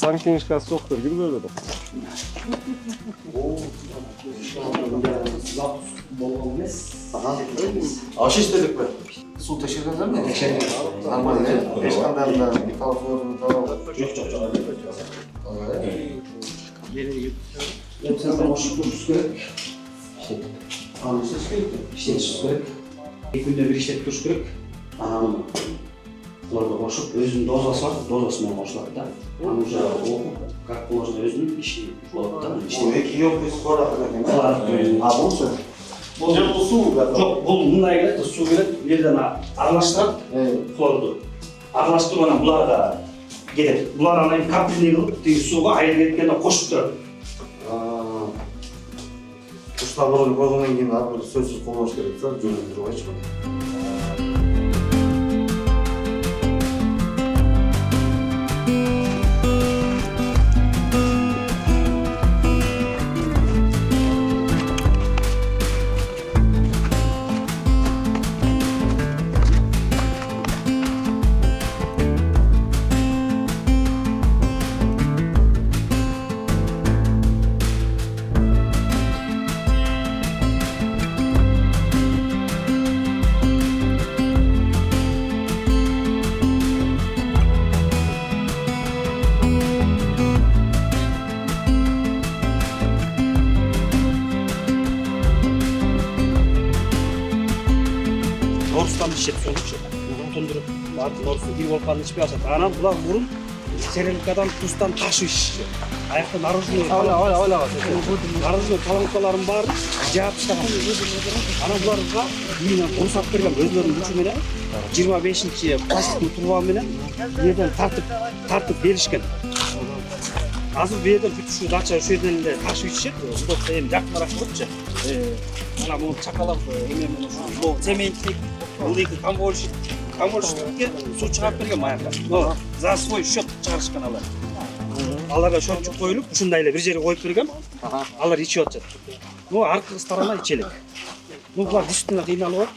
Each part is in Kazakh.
Саңкеңишка соктор кирбедиби? Аш иштедик бе? Суу текшергенсиңерби? Текшерген. Нормально. Эч кандай да металл Сен ошып туруш керек. Аны иштеш керек. İşletiş керек. 2 күндө бир иштетип туруш керек. Анан буларды кошуп, өзүнүн дозасы бар, дозасы менен кошулат да. Аны уже как положено өзүнүн иши болот да. 2 ёмкость бар экен. А болсо Бул же бул суу да. жок, бул мындай келет, суу келет, жерден аралаштырат, хлорду. Аралаштырып анан буларга кетет. Булар анан капельный кылып, тиги сууга айыл кеткенде кошуп турат. Ушта бұрын қойғаннан кейін ары бір сөзсіз қолдауш керек та, жөнелтіп айтшы. Norus'tan işlet sonuç. Tundurup, Norus'u bir volkanın içip yaşat. Anam bular burun, Serelika'dan tuzdan taşı işi. Ayakta narızlı. Narızlı talankalarım var, cevap işlemem. Anam bularga yine konusat bergen özlerinin gücü menen 25-ci plastik turba menen yerden tartıp berişken. Azır bu yerden şu daça şu yerden de taşı içip, bu da hem yakmarak olupça. Ana bunu çakalap, bu zementik, bu iki kambolşikке su çıkarıp bergen mayakta. За свой счет чыгарышкан алар. Аларга счетчик коюлуп, ушундай эле бир жерге коюп берген. Алар ичип атышат. Аркы сторона ичелик. Булар действительно кыйналып атат.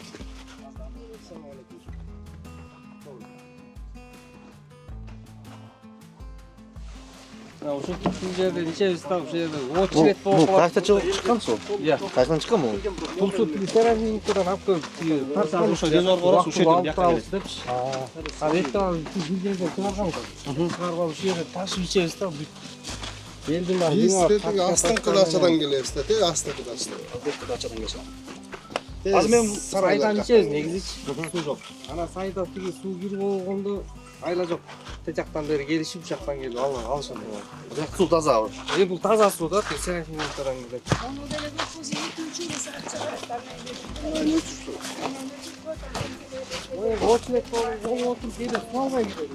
Ошо түптүн жерде ичебиз так, ошо жерде 30 лет болуп калат. Кайта чыккан суу? Иә. Кайдан чыккан бул? Бул суу терапевттерден алып келип, Тартып ошо резервуар бар, ошол жерден бияка келет. А эттен бир жерге чыгарган. Чыгарып алып ошо жерде ташып ичебиз так. Элдин баары Biz астыңкы дачадан келебиз да, астыңкы дачадан. Дачадан келсе. Азыр мен сайдан ичебиз негизи. Суу жок. Ана сайда тиги суу кирип болгондо айла жок. Тек жактан бери келишип, ушак жактан келип алышат. Бирок суу таза. Бул таза суу да, Серафимовдордан келет. Очилет болуп отуруп келип суу албай кетет.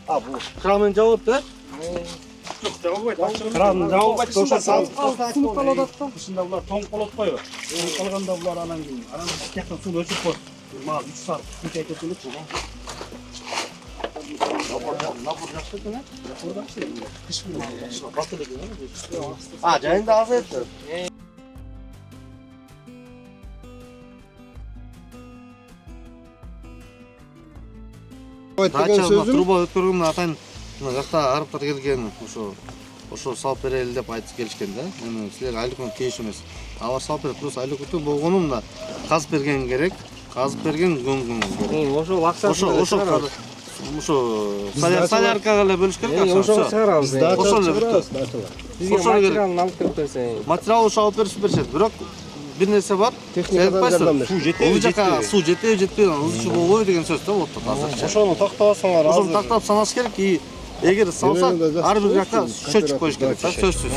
А, бул кранын жабып да? Жок, жабылбайт. Кранын жабылбайт, ошо салып калып атат да. Ушунда булар тоң болот койбу. Тоң калганда булар анан кийин тияктан сууну өчүрүп коет. Мага 3 саат күтөйт элек. Напор жакшы экен, а? Напор жакшы. Кыш менен жакшы. Басты экен. А, жайында азайтты. Дача труба өткөргөн атайын мына жакта арыптар келген ошо салып берели деп айтып келишкен да. Эми силер айлыкын тийиш эмес. Алар салып берет, плюс айлыкты болгону мына казып берген керек. Казып берген көңгүң. Ошо акчасы Ошо соляркага эле бөлүш керек акчаны. Ошо чыгарабыз. Ошо эле. Бизге материалын алып келип берсең. Материал ошо алып беришет. Бирок бир нерсе бар. Техникадан жардам Суу жетеби жетпей ызчы болбойбу деген сөз да болот азырча. Ошону тактабасаңар Ошону тактап санаш керек и эгер салса ар бир жакка счетчик коюш керек да, сөзсүз.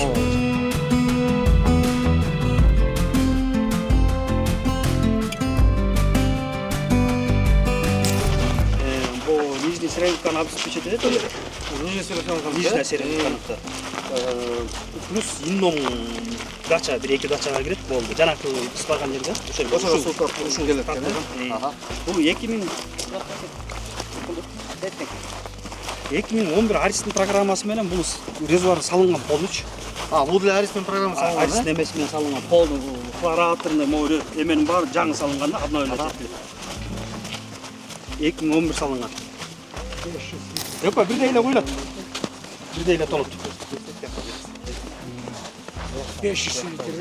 Нижний Серемканы обеспечить этет или? Нижний Серемканы. Плюс инном дача, бир-эки дачага кирет болду. Жанакы биз барган жерде, Ошого суу тартып ушун келет экен. Бул 2011 Аристин программасы менен бул резервуар салынган полночь. А, бул деле Аристин программасы салынган. Аристин эмеси менен салынган полный параторный море эменин баары жаңы салынган да, обновление жетти. 2011 салынган. Жопа бирдей эле койлот. Бирдей эле толот. 500 litre.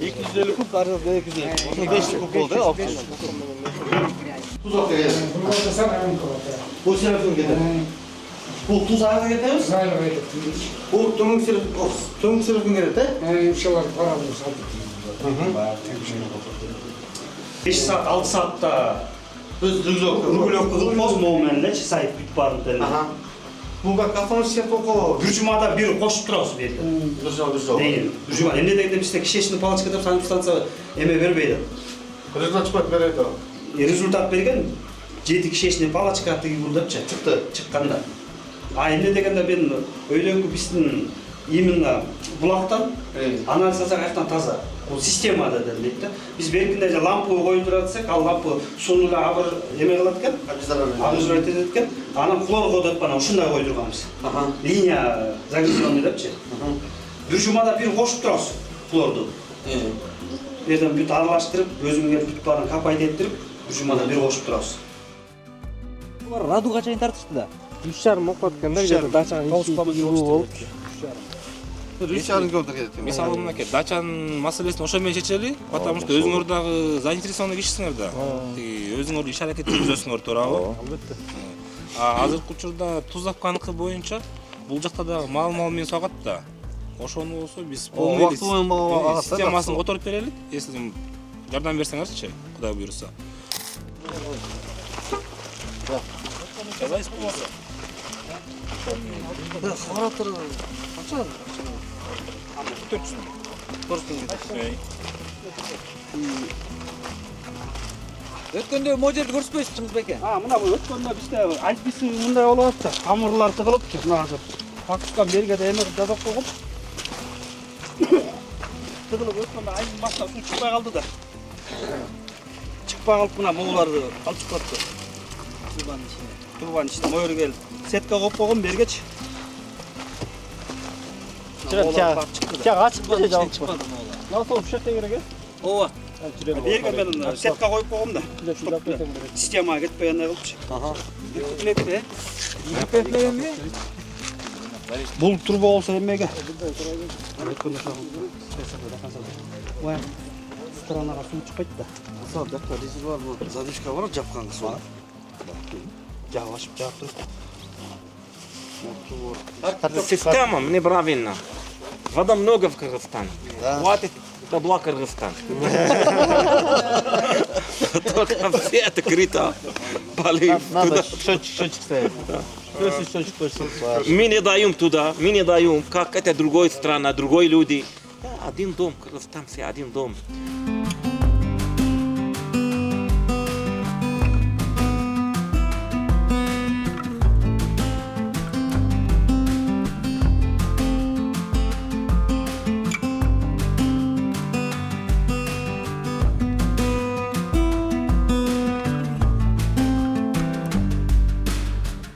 250 kub, arasında 250. 500 kub oldu ya. Tuz atıyor yani. Bu sınıfın gider. Bu tuz ağına getiririz. Bu tüm sınıfın gider de. İnşallah paramız aldık. 5 saat 6 saatte Biz Rugulovka kılıp boz moğmenle sayıp büt barın tenne. Bunga kafanız şey toku. Bir cumada bir koşup turasız berdi. Güzel. Değil. Bir cuma. Emne degende bizde kişisini palaçka da sanıpstansa eme vermeydi. Rezultat çıkmak vereydi o. Результат берген 7 кишесіне палочка аттыгы бурдапчы чыкканда. А эмне дегенде мен өйдөнгү биздин именно булактан анализ жасак аяктан таза. Бул системада дейт да. Биз беркинде эле лампу коюп туратсак, ал лампу сууну эле абыр эме кылат экен, абызрат этет экен. Анан хлор коюп анан ушундай коюп турганбыз. Линия загряженный депчи. Бир жумада бир кошуп турабыз хлорду. Берден бүт аралаштырып, өзүңө бүт барын капайт этирип, бир жумада бир кошуп турабыз. Булар радуга чейин тартышты да. 3,5 окуп атканда где-то дачанын ичи болуп. Geçen gün orada geldim. Мисалы мынакей дачанын маселесин ошо менен чечели, потому что өзүңөр дагы заинтересованный кишисиңер да. Тиги өзүңөр иш аракет жүргүзөсүңөр туурабы? Албетте. Азыркы учурда Тузовканыкы боюнча бул жакта дагы мал менен сагат да. Ошону болсо биз полный системасын которуп берелик, если жардам берсеңерчи, Кудай буйруса. Казайс болсо. Харатыр. Kaçar? 400 мың. 400 мың. Өткөндө могу жерди көрсөтпөйсүз Чыңгызбеке? Мына өткөндө бизде альписи мындай болуп атты. Тамырлар тыгылып, мына азыр Пакистан бергеде эме жазып койгон. Тыгылып өткөндө айдын башына суу чыкпай калды да. Чыкпай калып мына моуларды алып чыгып атты. Турбанын ичине мойру келип сетка коюп койгон бергечи. Чак ачыкпады жабып чыкпады моулар. Насыл ушакта керек э? Ооба. Берген мен сетка коюп койгом да. Системага кетпей андай кылыпчы. Бул турбо болсо эмеге? Ой, странага суу чыкпайт да. Sağ dakika rezervuar bu. Zaduşka var japkan kısmı. Жабашып жаап туруп. Система неправильна. Вода много в Кыргызстане. Хватит табла Кыргызстан. Только все это крито. Полив туда. Счетчик стоит. Счетчик точно. Мы не даем туда, мы не даем. Как это другой страна, другой люди. Один дом, Кыргызстан, все один дом.